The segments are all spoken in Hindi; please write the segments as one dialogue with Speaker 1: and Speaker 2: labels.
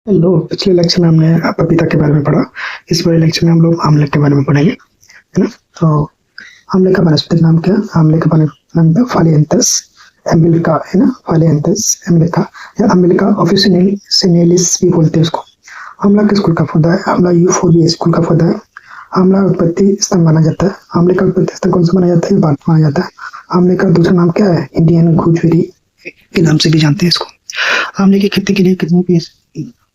Speaker 1: हेलो, पिछले लेक्चर में हमने पपीता के बारे में पढ़ा। इस वाले लेक्चर में हम लोग आमले के बारे में पढ़ेंगे, है ना। तो आमले का वानस्पतिक नाम क्या है? आमले का वानस्पतिक नाम है फालियंथस अम्बिलिका, है ना। फालियंथस अम्बिलिका या अम्बिलिका ऑफिसिनेलिस भी बोलते हैं उसको। आमला किस कुल का पौधा है? आमला यूफोर्बिएसी स्कूल का पौधा है। आमला उत्पत्ति स्थल माना जाता है। आमले का उत्पत्ति स्थल कौन सा माना जाता है? भारत माना जाता है। आमले का दूसरा नाम क्या है? इंडियन गूजबेरी के नाम से भी जानते हैं इसको। आमले की खेती के लिए कितनी पीएच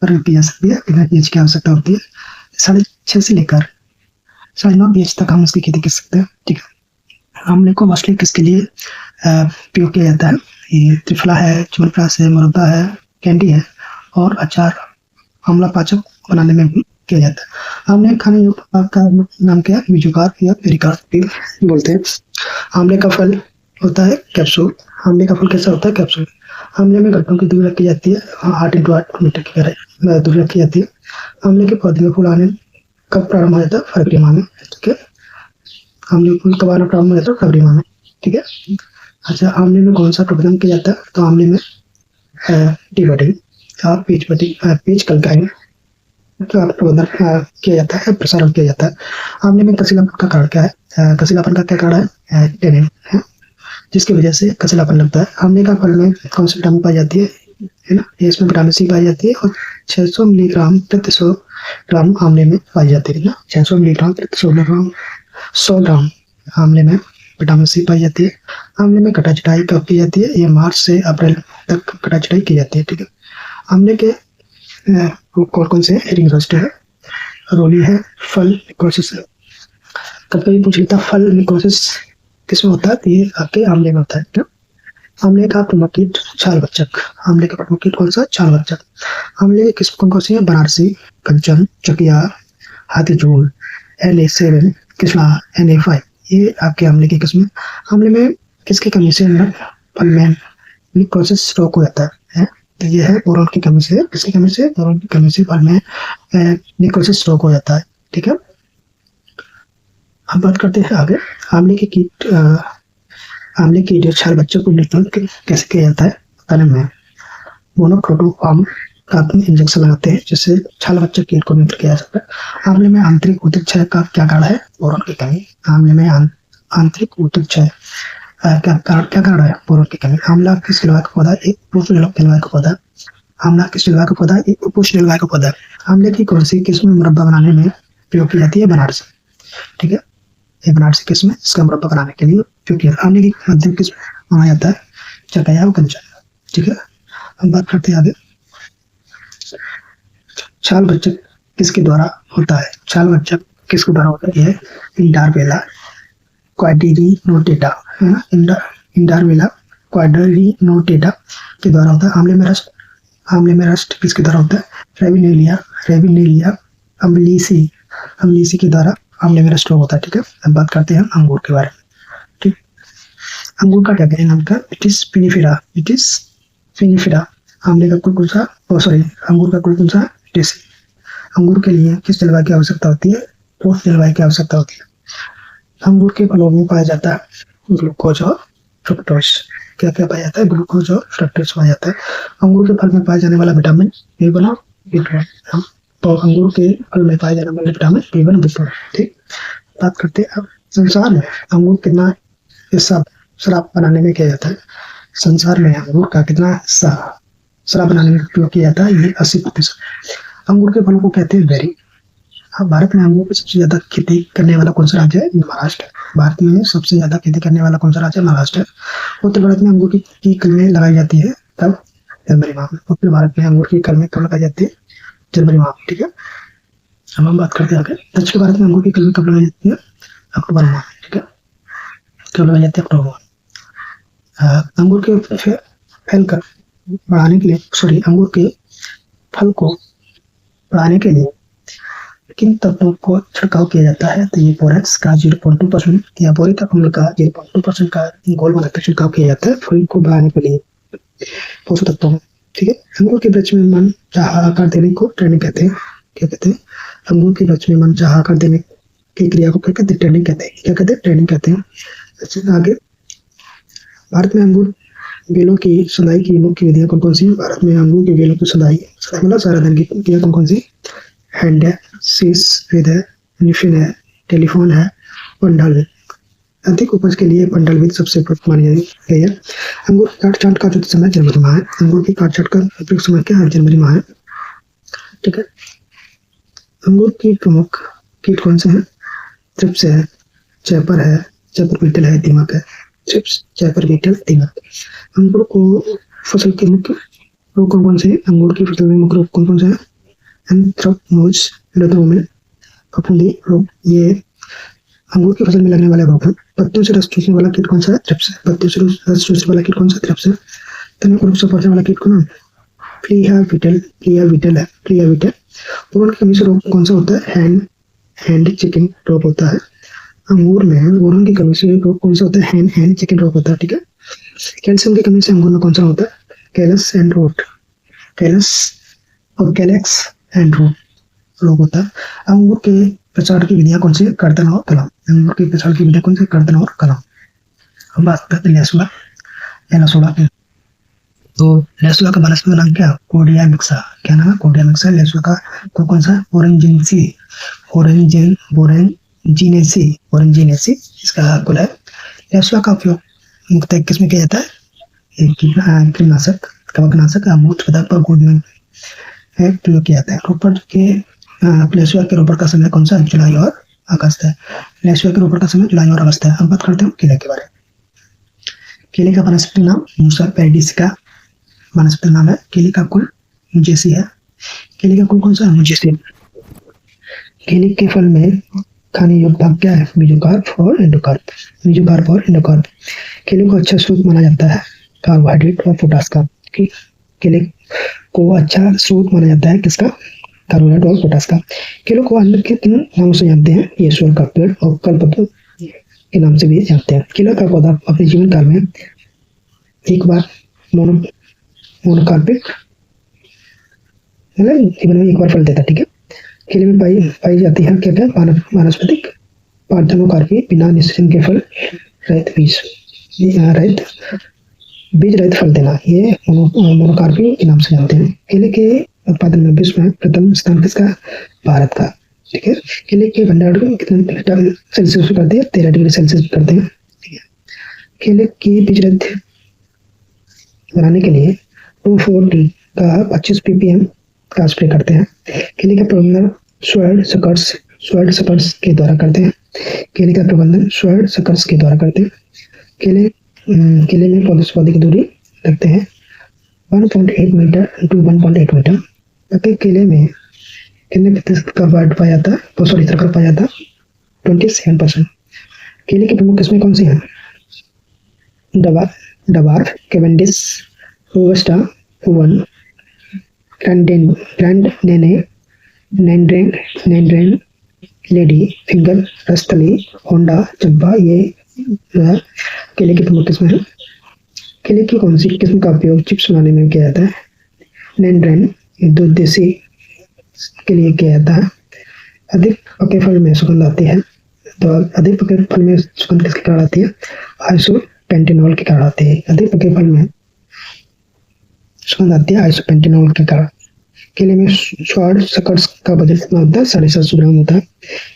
Speaker 1: पर की जा सकती है? कितना पीएच की आवश्यकता होती है? 6.5 से लेकर 9.5 पीएच तक हम उसकी खेती कर सकते हैं, ठीक है। आमले को मछली किसके लिए प्रयोग किया जाता है? ये त्रिफला है, च्यवनप्राश है, मुरब्बा है, कैंडी है और अचार आमला पाचक बनाने में भी किया जाता है। आमले खाने योग्य पदार्थ का नाम क्या है? मीजोकार्प या पेरिकार्प भी बोलते हैं। आमले का फल होता है कैप्सूल। आमले का फल कैसा होता है? कैप्सूल। आमले में गड्ढों की दूरी रखी जाती है 8 मीटर की दूरी रखी जाती है। आमले के पौधे में फूल आने कब प्रारंभ हो जाता है? फरवरी माह में, ठीक है। आमले फूल कब आना प्रारंभ हो जाता है? फरवरी माह में, ठीक है। अच्छा, आमले में कौन सा प्रबंधन किया जाता है? तो आमले में टी बटिंग और पीच कलकाई का प्रबंधन किया जाता है, प्रसारण किया जाता है। आमले में कसीलापन का कारण क्या है? कसीलापन का क्या कारण है? टेनिन है, जिसकी वजह से कसीलापन लगता है। आमले का फल में कौन सी विटामिन पाई जाती है ना। इसमें विटामिन सी पाई जाती है और 600 मिलीग्राम प्रति 100 ग्राम आमले में पाई जाती है ना। 600 मिलीग्राम प्रति 100 ग्राम आमले में विटामिन सी पाई जाती है। आमले में कटाई छटाई कब की जाती है? ये मार्च से अप्रैल तक कटाई छटाई की जाती है, ठीक है। आमले के कौन कौन से रिंग रोस्ट है? रोली है, फल निकोसिस है। कभी पूछ लेता फल निकोसिस किसमें होता है? तो ये आपके आमले में होता है, क्या? आमले का प्रमुख कीट छाल बच्चक। आमले का प्रमुख कीट कौन सा? छाल बच्चक। आमले की किस्म कौन कौन सी है? बनारसी, कंचन, चकिया, हाथीजूड़, NA7, कृष्णा, NA5, ये आपके आमले की किस्म। आमले में किसकी कमी से फल में निकोसिस रोग हो जाता है? तो ये है बोरोन की कमी से। किसकी कमी से? बोरोन की कमी से फल में निकोसिस रोग हो जाता है, ठीक है। अब बात करते हैं आगे। आमले के कीट आमले की जो छाल बच्चों को नियंत्रण कैसे किया जाता है बताने में मोनोक्रोटोफॉर्म का इंजेक्शन लगाते हैं, जिससे छाल बच्चों कीट को नियंत्रित किया जाता है। आमले में आंतरिक ऊतक क्षय का क्या कारण है? बोरोन की कमी। आमले में आंतरिक ऊतक क्षय क्या कारण है? बोरोन की कमी। आमला किस जलवायु का पौधा? एक उष्ण जलवायु का पौधा। आमला किस जलवायु का पौधा? एक उपोष्ण जलवायु का पौधा। आमले की कौन सी किस्म मुरब्बा बनाने में प्रयोग की जाती है? बनारसी, ठीक है। ये बनारसी किस्म है इसका मुरब्बा बनाने के लिए उपयोग किया। आमले की मध्यम किस्म माना जाता है चकाया और कंचन, ठीक है। हम बात करते हैं आगे। छाल बच्चक किसके द्वारा होता है? छाल बच्चक किसके द्वारा होता है? ये इंडारबेला क्वाड्रिनोटेटा, है ना। इंडारबेला क्वाड्रिनोटेटा के द्वारा होता है। आमले में रस्ट किसके द्वारा होता है? रेविनेलिया अम्बलिसी के द्वारा आमले में रस्ट होता है, ठीक है। अब बात करते हैं अंगूर के बारे में, ठीक। अंगूर का क्या कहना है नाम का? इट इज फिनिफिडा। आमले का कुल कौन सा? अंगूर का कुल कौन सा? टेसी। अंगूर के लिए किस जलवायु की आवश्यकता होती है? उष्ण जलवायु की आवश्यकता होती है। अंगूर के फलों में पाया जाता है ग्लूकोज और फ्रक्टोज। क्या क्या पाया जाता है? ग्लूकोज और फ्रक्टोज पाया जाता है। अंगूर के फल में पाया जाने वाला विटामिन B1 और B12। तो अंगूर के फल में पाए जाने वाले विटामिन B1 और B12, ठीक। बात करते हैं अब संसार में अंगूर कितना हिस्सा शराब बनाने में किया जाता है? संसार में अंगूर का कितना हिस्सा शराब बनाने में उपयोग किया जाता है? ये 80%। अंगूर के फलों को कहते हैं बेरी। अब भारत में अंगूर की सबसे ज्यादा खेती करने वाला कौन सा राज्य है? महाराष्ट्र। भारत में सबसे ज्यादा खेती करने वाला कौन सा राज्य है? महाराष्ट्र। उत्तर भारत में अंगूर की कलमें लगाई जाती है तब जनवरी माह में। उत्तर भारत में अंगूर की कलमें कब लगाई जाती है? जनवरी माह में, ठीक है। अब हम बात करते हैं आगे। दक्षिण भारत में अंगूर की कलमें कब लगाई जाती है? अक्टूबर माह, ठीक है। कब लगाई जाती है? अक्टूबर माह। अंगूर के फल कर बढ़ाने के लिए अंगूर के फल को बढ़ाने के लिए किन तत्वों को छिड़काव किया जाता है? तो ये बोरेक्स का 0.2% या बोरिक अम्ल का 0.2% का घोल बनाकर छिड़काव किया जाता है फल को बढ़ाने के लिए पोषक तत्वों में, ठीक है। अंगूर के वृक्ष में मन चाहा आकार देने को ट्रेनिंग कहते हैं। क्या कहते हैं? अंगूर के वृक्ष में मन चाहा आकार देने की क्रिया को क्या कहते हैं? ट्रेनिंग कहते हैं। क्या कहते हैं? ट्रेनिंग कहते हैं। अच्छा, आगे भारत में अंगूर बेलों की सुधाई की मुख्य विधियां कौन कौन सी हैं? भारत में अंगों के बेलों की सुधाई मतलब संवर्धन की क्रिया कौन कौन सी? हैंड है, सीस विध है, निफिन है, टेलीफोन है, पंडाल है। अधिक उपज के लिए पंडाल विधि सबसे उपयुक्त मानी गई है। अंगूर की काट छांट का जो समय जनवरी माह है। अंगूर की काट छांट का उपयुक्त समय क्या है? जनवरी माह है। ठीक है। अंगूर की प्रमुख कीट कौन से हैं? थ्रिप्स है, चैपर है, चैपर बीटल है, दीमक है। थ्रिप्स, चैपर बीटल, दीमक। अंगूर को फसल के मुख्य रोग कौन कौन से हैं? अंगूर की फसल में मुख्य रोग कौन कौन से हैं? एंथ्रेक्नोज, एंड्रोमेल, फफूंदी रोग, ये अंगूर की फसल में लगने वाले रोग हैं। पत्तियों से रस चूसने वाला कीट कौन सा है? थ्रिप्स है। पत्तियों से रस चूसने वाला कीट कौन सा? थ्रिप्स है। तने को नुकसान पहुंचाने वाला कीट कौन है? फ्लिया बीटल, फ्लिया बीटल है, फ्लिया बीटल। बोरॉन की कमी से रोग कौन सा होता है? हैंड चिकन रोग होता है। अंगूर में बोरॉन की कमी से रोग कौन सा होता है? हैंड चिकन रोग होता है। ठीक है। कैल्शियम की कमी से अंगूर में कौन सा होता है? कैलस एंड रोट, कैलस और कैलेक्स एंड रोट रोग होता है। अंगूर के प्रचार की विधियां कौन सी? कर्तन और कलम। अंगूर के प्रचार की विधियां कौन सी? कर्तन और कलम। अब बात करते हैं लेसुआ या लसोड़ा की। तो लेसुआ का वनस्पति नाम क्या? कोडिया मिक्सा। क्या नाम है? कोडिया मिक्सा। लेसुआ का कौन सा? ओरेंजिनेसी, ओरेंजिनेसी इसका कुल है। लेसुआ का उपयोग मुख्यतः किसमें किया जाता है? कीटनाशक, कवकनाशक, मूत्र पदार्थ और गुड़ में प्रयोग किया जाता है। रोपड़ के लेसुआ के रोपड़ का समय कौन सा? जुलाई और अगस्त है। लेसुआ के रोपड़ का समय जुलाई और अगस्त है। अब बात करते हैं केले के बारे में। केले का वनस्पति नाम मूसा पैराडिसिका वनस्पति नाम है। केले का कुल मुजेसी है। केले का कुल कौन सा है? मुजेसी। केले के फल में खाने योग्य भाग क्या है? मेसोकार्प और एंडोकार्प, मेसोकार्प और एंडोकार्प। केले को अच्छा स्रोत माना जाता है कार्बोहाइड्रेट और पोटास का। केले को अच्छा स्रोत माना जाता है किसका? कार्बोहाइड्रेट और पोटास का। केले को अन्य के किन नाम से जानते हैं? ईश्वर का पेड़ और कल्पतरु के नाम से भी जानते हैं। केला का पौधा अपने जीवन काल में एक बार मोनोकार्पिक जीवन में एक बार फल देता है। ठीक है। केले में पाई जाती है क्या क्या? वानस्पतिक पार्थेनोकार्पी, बिना निषेचन के फल रहित बीज रहित फल देना, ये मोनोकार्पी के नाम से जानते हैं। केले के उत्पादन में विश्व में प्रथम स्थान किसका? भारत का। ठीक है। केले के भंडारण को कितने सेल्सियस पे करते हैं? 13 डिग्री सेल्सियस करते हैं। ठीक है। केले की बीज रहित बनाने के लिए 2,4-D का 25 ppm का स्प्रे करते हैं। केले का प्रबंधन सॉइल सकर्स के द्वारा करते हैं। केले का प्रबंधन सॉइल सकर्स के द्वारा करते हैं। केले में पौधे से पौधे की दूरी रखते हैं 1.8 मीटर टू 1.8 मीटर। ताकि केले में कितने प्रतिशत कार्बोहाइड्रेट पाया जाता है? शर्करा पाया जाता है 27%। केले की प्रमुख किस्में कौन सी हैं? डवार्फ, कैवेंडिश, रोबस्टा, वन, नैंड्रेन, लेडी फिंगर, रस्तली, होंडा, चंपा, ये केले की प्रमुख किस्में हैं। केले की कौन सी किस्म का उपयोग चिप्स बनाने में किया जाता है? नैंड्रेन, दूध देसी के लिए किया जाता है। अधिक पके फल में सुगंध आती है। तो अधिक पके फल में सुगंध किसके कारण आती है? आइसोपेंटेनॉल के कारण आती है। अधिक पके फल में सुगंध आती है आइसोपेंटेनॉल के कारण। केले में स्वाद सकर्स का वजन कितना होता है? 750 ग्राम होता है।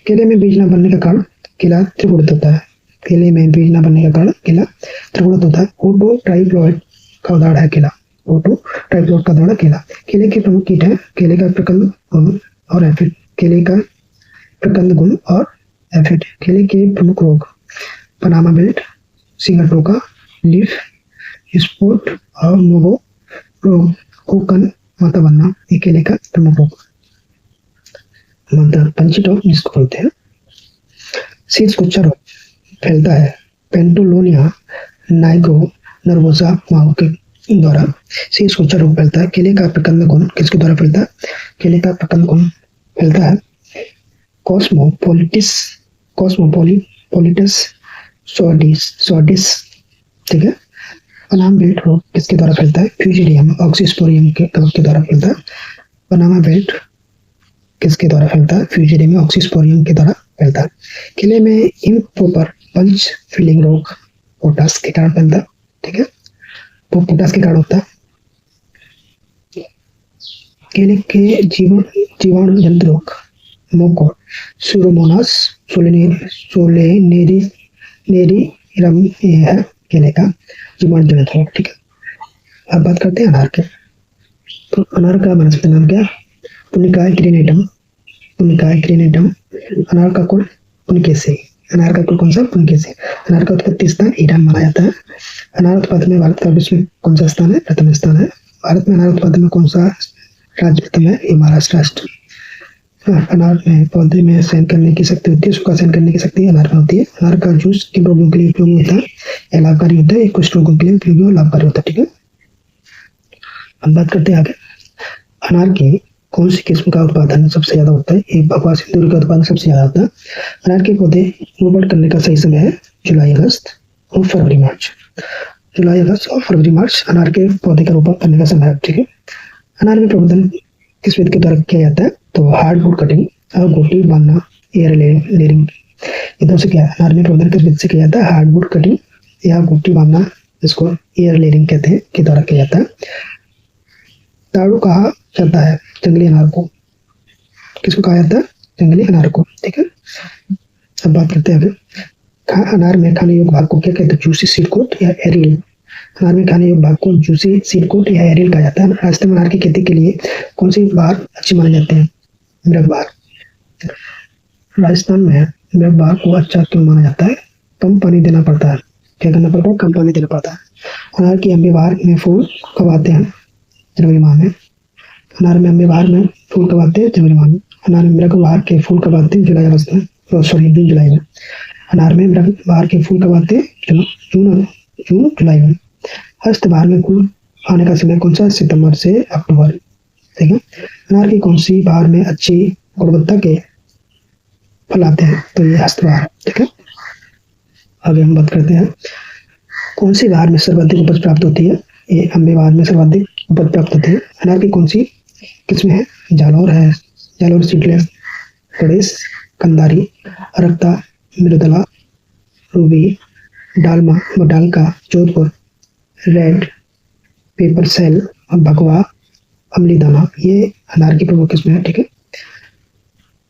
Speaker 1: केले में बीज न बनने का कारण केला त्रिगुणित होता है। केले में बीज न बनने का कारण केला त्रिगुणित होता है। ओटो ट्राइप्लॉइड का उदाहरण है केला। ओटो ट्राइप्लॉइड का उदाहरण है केला। केले के प्रमुख कीट है केले का प्रकंद गुण और एफिड। केले का प्रकंद गुण और एफिड। केले के प्रमुख रोग पनामा बेल्ट, सिंगटोका, लीफ स्पॉट और मोगो रोग, कोकन माता बनना, ये केले का प्रमुख रोग। पंची टॉप जिसको बोलते हैं। सीड्स गुच्छा रोग फैलता है पेंटोलोनिया नाइग्रो नर्वोसा माओ के द्वारा। सीड्स गुच्छा रोग फैलता है। केले का प्रकंद गुण किसके द्वारा फैलता है? केले का प्रकंद गुण फैलता है कॉस्मोपोलिटस सॉर्डिस। ठीक है। पनामा बेल्ट रोग किसके द्वारा फैलता है? फ्यूजिडियम ऑक्सीस्पोरियम के द्वारा फैलता है। पनामा बेल्ट किसके द्वारा फैलता है? फ्यूजिडियम ऑक्सीस्पोरियम के द्वारा फैलता है। केले में इम्प्रॉपर पल्च फिलिंग रोग पोटास के कारण फैलता है। ठीक है। पोटास के कारण होता है। केले के जीवाणु जनित रोग मोको सूडोमोनास सोलेनेरियम ये है केले का जीवाणु जनित रोग। ठीक है, अब बात करते हैं अनार के। तो अनार का वनस्पति नाम क्या? पुनिकाई क्रीनेटम। अनार का कुल पुनिकेसी। अनार का कुल कौन सा? पुनिकेसी। अनार का उत्पत्ति स्थान ईरान माना जाता है। अनार उत्पादन में भारत का विश्व में कौन सा स्थान है? प्रथम स्थान है। भारत में अनार उत्पादन में कौन सा राज्य प्रथम है? ये महाराष्ट्र राष्ट्र। अनार में पौधे में सहन करने की शक्ति होती है, सूखा सहन करने की शक्ति अनार में होती है। अनार का जूस किन रोगों के लिए उपयोगी होता है? यह लाभकारी होता है, कुष्ठ रोगों के लिए उपयोगी और लाभकारी होता है। ठीक है, अब बात करते हैं आगे। अनार की कौन सी किस्म का उत्पादन सबसे ज्यादा होता है? एक भगवा सिंदूर का उत्पादन सबसे ज्यादा होता है। अनार के पौधे रोपण करने का सही समय है जुलाई अगस्त और फरवरी मार्च। जुलाई अगस्त और फरवरी मार्च अनार के पौधे का रोपण करने का समय है। ठीक है, अनार में प्रबंधन किस विधि के द्वारा किया जाता है? तो हार्डवुड कटिंग और गोटी बांधना, एयर लेयरिंग। इधर से क्या है? अनार में प्रबंधन किस विधि से किया जाता है? हार्डवुड कटिंग या गोटी बांधना, इसको एयर लेयरिंग कहते हैं, के द्वारा किया जाता है। ताड़ू कहा जाता है जंगली अनार को? किसको कहा जाता है? जंगली अनार को। ठीक है, अब बात करते हैं अनार में खाने योग्य भाग को क्या कहते हैं? जूसी सीड कोट या एरियल। अनार में खाने योग्य भाग को जूसी सीड कोट या एरियल कहा जाता है। राजस्थान में अनार की खेती के लिए कौन सी बहार अच्छी माने जाते हैं? मृग बहार। राजस्थान में मृग बहार को अच्छा क्यों माना जाता है? कम पानी देना पड़ता है। क्या करना पड़ता है? कम पानी देना पड़ता है। अनार की अम्बे बहार में फूल कब आते हैं? जनवरी माह में। अनार में अम्बे बहार में फूल कब आते हैं? जनवरी माह में। अनार में मृग बहार के फूल कब आते हैं? जुलाई अगस्त में, सॉरी जून जुलाई में। अनार में मृग बहार के फूल कब आते हैं? जून जुलाई में। हस्त बहार में फूल आने का समय कौन सा? सितंबर से अक्टूबर। ठीक है, अनार की कौन सी बहार में अच्छी गुणवत्ता के फल आते हैं? तो ये हस्त बहार। ठीक है, आगे हम बात करते हैं कौन सी बहार में सर्वाधिक उपज प्राप्त होती है? ये अम्बे बहार में सर्वाधिक उपज प्राप्त होती है। अनार की कौन सी किस्म है? जालौर सीडलेस, गणेश, कंदारी, अरक्ता, मृदुला, रूबी, डालमा, डालका, Jodhpur, red, paper shell, Bhagwa, अमली दाना, ये अनार की प्रमुख किस्म है। ठीक है,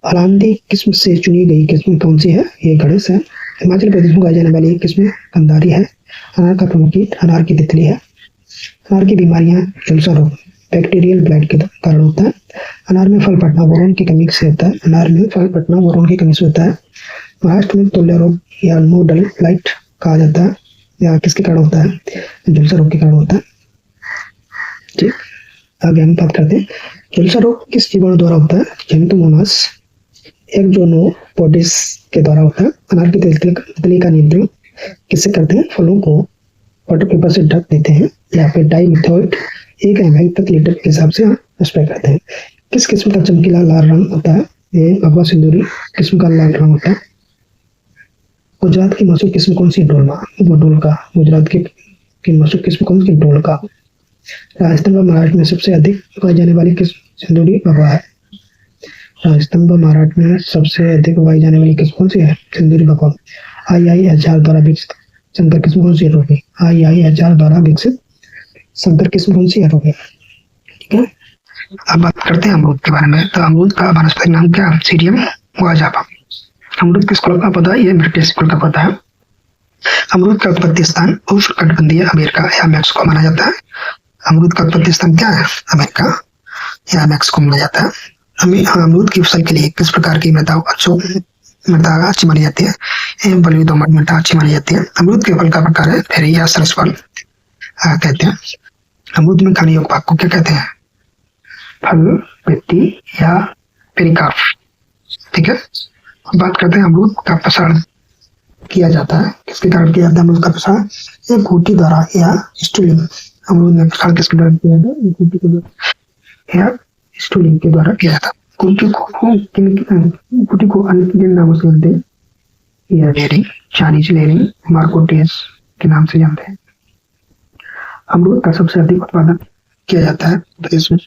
Speaker 1: अलांदी किस्म से चुनी गई किस्म कौन सी है? ये गणेश है। हिमाचल प्रदेश में उगाई जाने वाली किस्म कंदारी है। अनार का प्रमुख कीट अनार की तितली है। अनार की बीमारियां झुलसा रोग बैक्टीरियल ब्लाइट के कारण होता है। अनार में फल फटना बोरोन की कमी से होता है। अनार में फल फटना बोरोन की कमी से होता है। महाराष्ट्र में तोल्या रोग या नोडल ब्लाइट कहा जाता है, या किसके कारण होता है? झुलसा रोग के कारण होता है। ठीक, आगे हम बात करते हैं झुलसा रोग किस जीवाणु द्वारा होता है? जेंटोमोनास एक्सोनोपोडिस के द्वारा होता है। अनार की तितली का नियंत्रण किससे करते हैं? फलों को वाटर पेपर से ढक देते हैं या फिर डाइमिथाइल 1 ml प्रति लीटर के हिसाब से स्प्रे करते हैं। किस किस्म का चमकीला लाल रंग होता है? ये भगवा सिंदूरी किस्म का लाल रंग होता है। गुजरात की मशहूर किस्म कौन सी? डोलका। गुजरात की मशहूर किस्म कौन सी? डोलका। राजस्थान व महाराष्ट्र में सबसे अधिक उगाई जाने वाली किस्म सिंदूरी भगवा है। राजस्थान व महाराष्ट्र में सबसे अधिक उगाई जाने वाली किस्म कौन सी है? सिंदूरी भगवा। IIHR द्वारा विकसित संकर किस्म कौन सी है? रोगी। IIHR द्वारा विकसित संकर किस्म कौन सी है? रोगी। ठीक है, अब बात करते हैं अमरूद के बारे में। तो अमरूद का वनस्पति नाम क्या? सीरियम गुआजाबा। अमरूद किस कुल का पौधा है? ये मिर्टेसी कुल का पौधा है। अमरूद का उत्पत्ति स्थान उष्णकटिबंधीय अमेरिका या मैक्सिको माना जाता है। अमरूद का उत्पत्ति स्थान क्या है? अमेरिका या मैक्सिको माना जाता है। अमरूद की फसल के लिए किस प्रकार की मृदा अच्छी मानी जाती है? बलुई दोमट मृदा अच्छी मानी जाती है। अमरूद के फल का प्रकार है फेरी या सरसफल कहते हैं। अमरूद में खाने योग्य भाग को क्या कहते हैं? फल, पेटी या पेरिकार्प। ठीक है, बात करते हैं अमरूद का प्रसारण किया जाता है। किसके कारण किया जाता है अमरूद का प्रसारण? या घूटी द्वारा या स्टूलिंग। अमरूद में प्रसारण किसके द्वारा किया जाता है? घूटी के द्वारा या स्टूलिंग के द्वारा किया जाता है। घूटी को अन्य किन नामों से जानते हैं? लेयरिंग, चाइनीज लेयरिंग, मार्कोटेस के नाम से जानते हैं। अमरूद का सबसे अधिक उत्पादन किया जाता है देश में।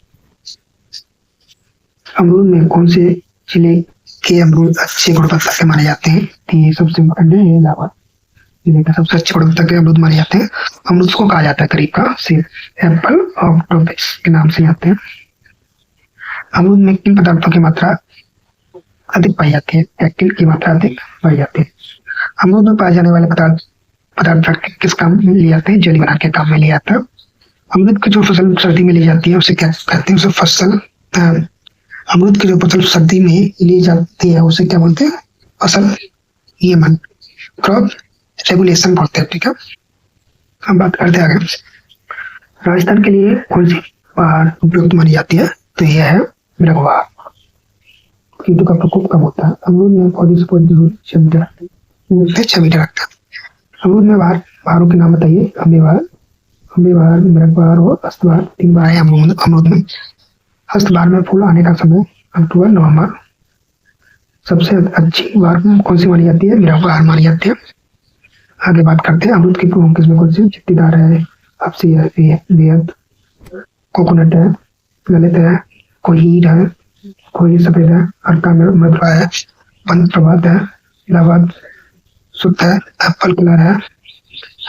Speaker 1: अमरूद में कौन से जिले के अमरूद अच्छे गुणवत्ता के माने जाते हैं? तो ये सबसे इम्पोर्टेंट है, इलाहाबाद। सबसे अच्छी गुणवत्ता के अमरूद माने जाते हैं। अमरूद को कहा जाता है करीब का सेब, एप्पल ऑफ ट्रॉपिक्स के नाम से आते हैं। अमरूद में किन पदार्थों की मात्रा अधिक पाई जाती है? पैक्टिन की मात्रा अधिक पाई जाती है। अमरूद में पाए जाने वाले पदार्थ किस काम में लिए जाते हैं? जेली बनाने के काम में लिया जाता है। अमरूद की जो फसल सर्दी में ली जाती है उसे क्या कहते हैं? उसे फसल अमरूद की जो फसल सर्दी में ली जाती है उसे क्या बोलते हैं? फसल नियमन, क्रॉप रेगुलेशन बोलते हैं। ठीक है, हम बात करते हैं आगे। राजस्थान के लिए कौन सी पहाड़ उपयुक्त मानी जाती है? तो यह है मृगवार। कीटों का प्रकोप कम होता है। अमरूद में पौधे से पौधे जरूर 6 मीटर रखता है। अमरूद में बहारों के नाम बताइए। अम्बेबहार, मृगबहार और हस्तबहार 3 बार है अमरूद में। हस्तबहार में फूल आने का समय अक्टूबर नवंबर। सबसे अच्छी बहार कौन सी मानी जाती है? मृगबहार मानी जाती है। आगे बात करते हैं अमरूद की प्रमुख किस्में कौन सी? चित्तीदार है, आपसी है, बेहद, कोकोनट है, ललित है, कोई हीर है, कोई सफेद है, हल्का मृदुला है, पंत प्रभात है, इलाहाबाद शुद्ध है, एप्पल कलर है,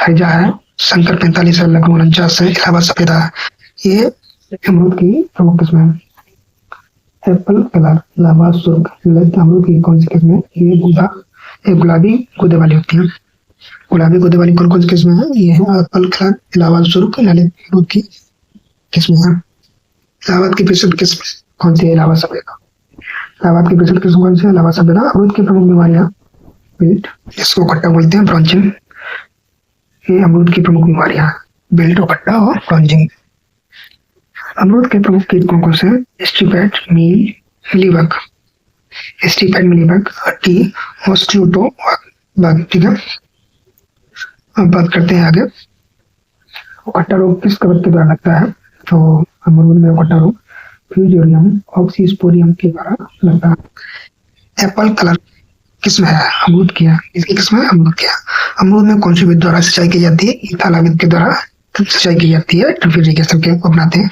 Speaker 1: हैजा है, शंकर 45 है, लखनऊ 49 है, इलाहाबाद सफेद है। ये अमरूद की प्रमुख किस्में है। एप्पल कलर, इलाहाबाद सुर्ख, ललित अमरूद की कौन सी किस्म है? ये गुलाबी गूदे वाली होती है। गुलाबी गूदे वाली कौन कौन सी किस्में हैं? ये है एप्पल कलर, इलाहाबाद सुर्ख, ललित अमरूद की किस्में हैं। इलाहाबाद की प्रसिद्ध किस्म कौन सी है? इलाहाबाद सफेदा। इलाहाबाद की प्रसिद्ध किस्म कौन सी है? इलाहाबाद सफेदा। अमरूद की प्रमुख बीमारियां बेल्ट, इसको खट्टा बोलते हैं, ब्रॉन्चिंग। ये अमरूद की प्रमुख बीमारियां बेल्ट और खट्टा और ब्रॉन्चिंग। अमरूद के प्रमुख कीट कौन कौन से हैं? Striped, mealybug, striped, mealybug, tea, mosquito bug. ठीक है, अब बात करते हैं आगे। खट्टा रोग किस कवक के द्वारा लगता है? तो अमरूद में खट्टा रोग फ्यूजेरियम ऑक्सीस्पोरियम के द्वारा लगता है। एप्पल कलर किस्म है? अमरूद की है। इसकी किस्म है अमरूद की है। अमरूद में कौन सी विधि द्वारा सिंचाई की जाती है? तालाब विधि के द्वारा सिंचाई की जाती है। ड्रिप इरिगेशन के अपनाते हैं।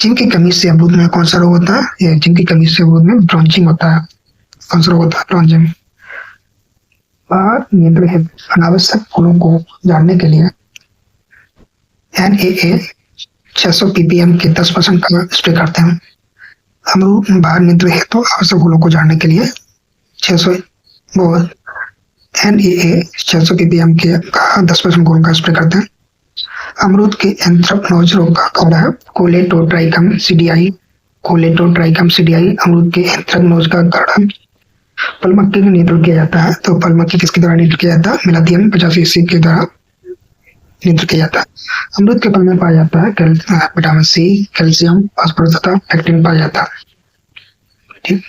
Speaker 1: जिंक की कमी से अमरूद में कौन सा रोग होता है? जिंक की कमी से अमरूद में ब्रॉन्चिंग होता है। कौन सा रोग होता है? ब्रॉन्चिंग। बाहर नियंत्रण है अनावश्यक फूलों को जानने के लिए NAA 600 ppm के 10% का स्प्रे करते हैं। अमरूद बाहर नियंत्रण है तो आवश्यक फूलों को जानने के लिए 600 NAA 600 ppm के का 10% घोल का स्प्रे करते हैं। अमरूद के एंथ्रेक्नोज रोग का कारण है कोलेटोट्राइकम सीडीआई। कोलेटोट्राइकम सीडीआई अमरूद के एंथ्रेक्नोज का कारण। पल मक्खी का नियंत्रण किया जाता है। तो पल मक्खी किसके द्वारा नियंत्रण किया जाता है? मिलाथियम 85 के द्वारा नियंत्रण किया जाता है। अमरूद के फल में पाया जाता है विटामिन C, कैल्शियम, फास्फोरस तथा पैक्टिन पाया जाता है। ठीक।